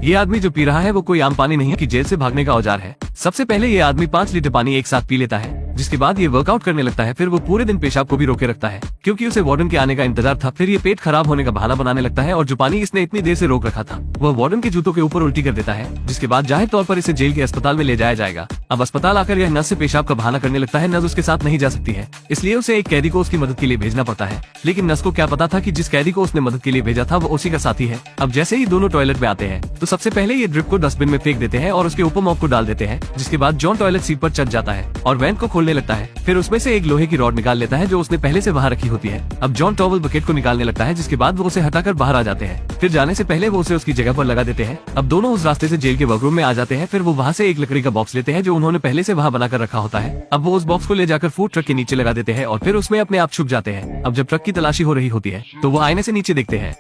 ये आदमी जो पी रहा है वो कोई आम पानी नहीं है कि जेल से भागने का औजार है। सबसे पहले ये आदमी 5 लीटर पानी एक साथ पी लेता है, जिसके बाद ये वर्कआउट करने लगता है। फिर वो पूरे दिन पेशाब को भी रोके रखता है क्योंकि उसे वार्डन के आने का इंतजार था। फिर ये पेट खराब होने का बहाना बनाने लगता है और जो पानी इसने इतनी देर से रोक रखा था वह वार्डन के जूतों के ऊपर उल्टी कर देता है, जिसके बाद जाहिर तौर पर इसे जेल के अस्पताल में ले जाया जाएगा। अब अस्पताल आकर यह नर्स से पेशाब का बहाना करने लगता है। नर्स उसके साथ नहीं जा सकती है, इसलिए उसे एक कैदी को उसकी मदद के लिए भेजना पड़ता है। लेकिन नर्स को क्या पता था कि जिस कैदी को उसने मदद के लिए भेजा था वो उसी का साथी है। अब जैसे ही दोनों टॉयलेट में आते हैं तो सबसे पहले ये ड्रिप को डस्टबिन में फेंक देते हैं और उसके ऊपर मॉप को डाल देते हैं, जिसके बाद जॉन टॉयलेट सीट पर चढ़ जाता है और वैन को खोलने लगता है। फिर उसमें से एक लोहे की रॉड निकाल लेता है जो उसने पहले से वहाँ रखी होती है। अब जॉन टॉवल बकेट को निकालने लगता है, जिसके बाद वो उसे हटाकर बाहर आ जाते हैं। फिर जाने से पहले वो उसे उसकी जगह पर लगा देते हैं। अब दोनों उस रास्ते से जेल के वर्करूम में आ जाते हैं। फिर वो वहाँ से एक लकड़ी का बॉक्स लेते हैं जो उन्होंने पहले से वहाँ बनाकर रखा होता है। अब वो उस बॉक्स को ले जाकर फूड ट्रक के नीचे लगा देते हैं और फिर उसमें अपने आप छुप जाते हैं। अब जब ट्रक की तलाशी हो रही होती है तो वो आईने से नीचे देखते हैं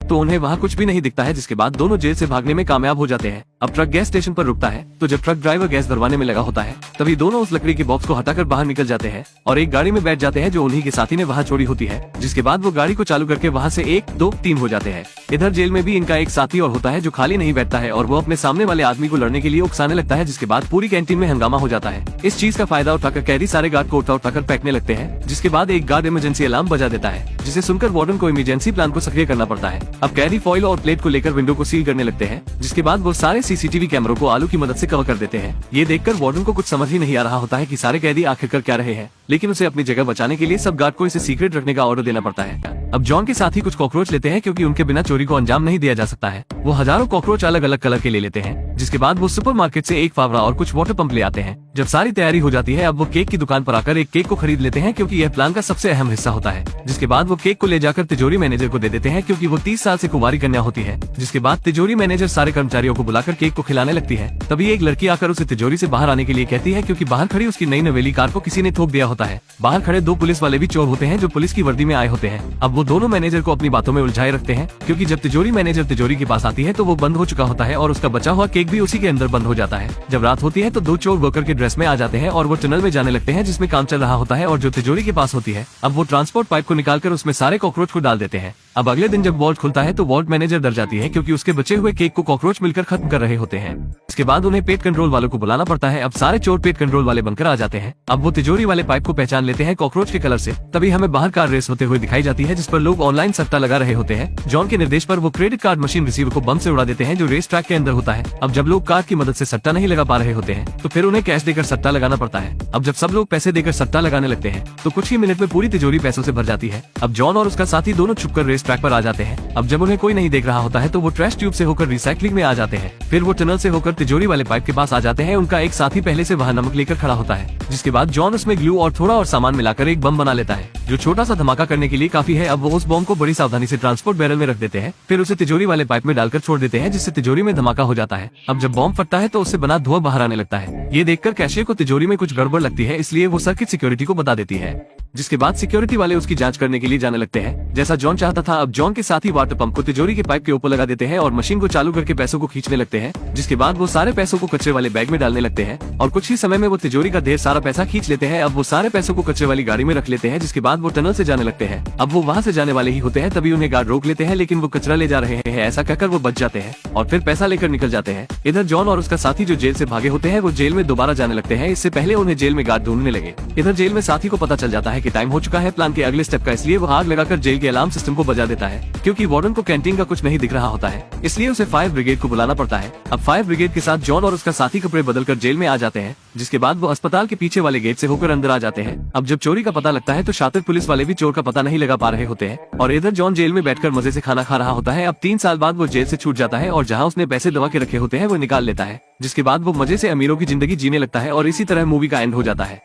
तो उन्हें वहाँ कुछ भी नहीं दिखता है, जिसके बाद दोनों जेल से भागने में कामयाब हो जाते हैं। अब ट्रक गैस स्टेशन पर रुकता है तो जब ट्रक ड्राइवर गैस भरवाने में लगा होता है तभी दोनों उस लकड़ी के बॉक्स को हटाकर बाहर निकल जाते हैं और एक गाड़ी में बैठ जाते हैं जो उन्हीं के साथी ने वहाँ छोड़ी होती है। जिसके बाद वो गाड़ी को चालू करके वहाँ से 1, 2, 3 हो जाते हैं। इधर जेल में भी इनका एक साथी और होता है जो खाली नहीं बैठता है और वो अपने सामने वाले आदमी को लड़ने के लिए उकसाने लगता है, जिसके बाद पूरी कैंटीन में हंगामा हो जाता है। इस चीज का फायदा उठाकर कैदी सारे गार्ड को उठाकर फेंकने लगते हैं, जिसके बाद एक गार्ड इमरजेंसी अलार्म बजा देता है, जिसे सुनकर वार्डन को इमरजेंसी प्लान को सक्रिय करना पड़ता है। अब कैदी फॉइल और प्लेट को लेकर विंडो को सील करने लगते हैं, जिसके बाद वो सारे सीसीटीवी कैमरों को आलू की मदद से कवर कर देते हैं। ये देखकर वार्डन को कुछ समझ ही नहीं आ रहा होता है कि सारे कैदी आखिर कर क्या रहे हैं, लेकिन उसे अपनी जगह बचाने के लिए सब गार्ड को इसे सीक्रेट रखने का ऑर्डर देना पड़ता है। अब जॉन के साथी कुछ कॉकरोच लेते हैं क्योंकि उनके बिना चोरी को अंजाम नहीं दिया जा सकता है। वो हजारों कॉकरोच अलग अलग कलर के ले लेते हैं, जिसके बाद वो सुपरमार्केट से एक फावड़ा और कुछ वाटर पंप ले आते हैं। जब सारी तैयारी हो जाती है अब वो केक की दुकान पर आकर एक केक को खरीद लेते हैं क्योंकि यह प्लान का सबसे अहम हिस्सा होता है। जिसके बाद वो केक को ले जाकर तिजोरी मैनेजर को दे देते हैं क्योंकि वो 30 साल से कुंवारी कन्या होती है। जिसके बाद तिजोरी मैनेजर सारे कर्मचारियों को बुलाकर केक को खिलाने लगती है। तभी एक लड़की आकर उसे तिजोरी से बाहर आने के लिए कहती है क्योंकि बाहर खड़ी उसकी नई नवेली कार को किसी ने ठोक दिया होता है। बाहर खड़े 2 पुलिस वाले भी चोर होते हैं जो पुलिस की वर्दी में आए होते हैं। अब वो दोनों मैनेजर को अपनी बातों में उलझाए रखते हैं क्योंकि जब तिजोरी मैनेजर तिजोरी के पास आती है तो वो बंद हो चुका होता है और उसका बचा हुआ केक भी उसी के अंदर बंद हो जाता है। जब रात होती है तो 2 चोर वर्कर के ड्रेस में आ जाते हैं और वो टनल में जाने लगते हैं जिसमें काम चल रहा होता है और जो तिजोरी के पास होती है। अब वो ट्रांसपोर्ट पाइप को निकालकर उसमें सारे कॉकरोच को डाल देते हैं। अब अगले दिन जब वॉल्ट खुलता है तो वॉल्ट मैनेजर डर जाती है क्योंकि उसके बचे हुए केक को कॉकरोच मिलकर खत्म कर रहे होते हैं। इसके बाद उन्हें पेट कंट्रोल वालों को बुलाना पड़ता है। अब सारे चोर पेट कंट्रोल वाले बनकर आ जाते हैं। अब वो तिजोरी वाले पाइप को पहचान लेते हैं कॉकरोच के कलर से। तभी हमें बाहर कार रेस होते हुए दिखाई जाती है जिस पर लोग ऑनलाइन सट्टा लगा रहे होते हैं। जॉन के निर्देश पर वो क्रेडिट कार्ड मशीन रिसीवर को बम से उड़ा देते हैं जो रेस ट्रैक के अंदर होता है। अब जब लोग कार की मदद से सट्टा नहीं लगा पा रहे होते हैं तो फिर उन्हें कैश देकर सट्टा लगाना पड़ता है। अब जब सब लोग पैसे देकर सट्टा लगाने लगते हैं तो कुछ ही मिनट में पूरी तिजोरी पैसों से भर जाती है। अब जॉन और उसका साथी दोनों छुपकर रेस ट्रैक पर आ जाते हैं। अब जब उन्हें कोई नहीं देख रहा होता है तो वो ट्रैश ट्यूब से होकर रिसाइकलिंग में आ जाते हैं। फिर वो टनल से होकर तिजोरी वाले पाइप के पास आ जाते हैं। उनका एक साथी पहले से वहाँ नमक लेकर खड़ा होता है, जिसके बाद जॉन उसमें ग्लू और थोड़ा और सामान मिलाकर एक बम बना लेता है जो छोटा सा धमाका करने के लिए काफी है। अब वो उस बम को बड़ी सावधानी से ट्रांसपोर्ट बैरल में रख देते हैं, फिर उसे तिजोरी वाले पाइप में डालकर छोड़ देते हैं जिससे तिजोरी में धमाका हो जाता है। अब जब बम फटता है तो उससे बना धुआं बाहर आने लगता है। ये देखकर कैशियर को तिजोरी में कुछ गड़बड़ लगती है, इसलिए वो सर्किट सिक्योरिटी को बता देती है। जिसके बाद सिक्योरिटी वाले उसकी जांच करने के लिए जाने लगते हैं जैसा जॉन चाहता था। अब जॉन के साथ ही वाटर पंप को तिजोरी के पाइप के ऊपर लगा देते हैं और मशीन को चालू करके पैसों को खींचने लगते हैं। जिसके बाद वो सारे पैसों को कचरे वाले बैग में डालने लगते हैं और कुछ ही समय में वो तिजोरी का ढेर सारा पैसा खींच लेते हैं। अब वो सारे पैसों को कचरे वाली गाड़ी में रख लेते हैं, जिसके बाद वो टनल से जाने लगते हैं। अब वो वहाँ से जाने वाले ही होते हैं तभी उन्हें गार्ड रोक लेते हैं, लेकिन वो कचरा ले जा रहे हैं ऐसा कहकर वो बच जाते हैं और फिर पैसा लेकर निकल जाते हैं। इधर जॉन और उसका साथी जो जेल से भागे होते हैं वो जेल में दोबारा जाने लगते हैं। इससे पहले उन्हें जेल में गार्ड ढूंढने लगे। इधर जेल में साथी को पता चल जाता है कि टाइम हो चुका है प्लान के अगले स्टेप का, इसलिए वो आग लगाकर जेल के अलार्म सिस्टम को बजा देता है। क्योंकि वार्डन को कैंटीन का कुछ नहीं दिख रहा होता है इसलिए उसे फायर ब्रिगेड को बुलाना पड़ता है। अब फायर ब्रिगेड के साथ जॉन और उसका साथी कपड़े बदलकर जेल में आ जाते हैं, जिसके बाद वो अस्पताल के पीछे वाले गेट से होकर अंदर आ जाते हैं। अब जब चोरी का पता लगता है तो शातिर पुलिस वाले भी चोर का पता नहीं लगा पा रहे होते हैं और इधर जॉन जेल में बैठकर मजे से खाना खा रहा होता है। अब 3 साल बाद वो जेल से छूट जाता है और जहाँ उसने पैसे दबा के रखे होते हैं वो निकाल लेता है, जिसके बाद वो मजे से अमीरों की जिंदगी जीने लगता है और इसी तरह मूवी का एंड हो जाता है।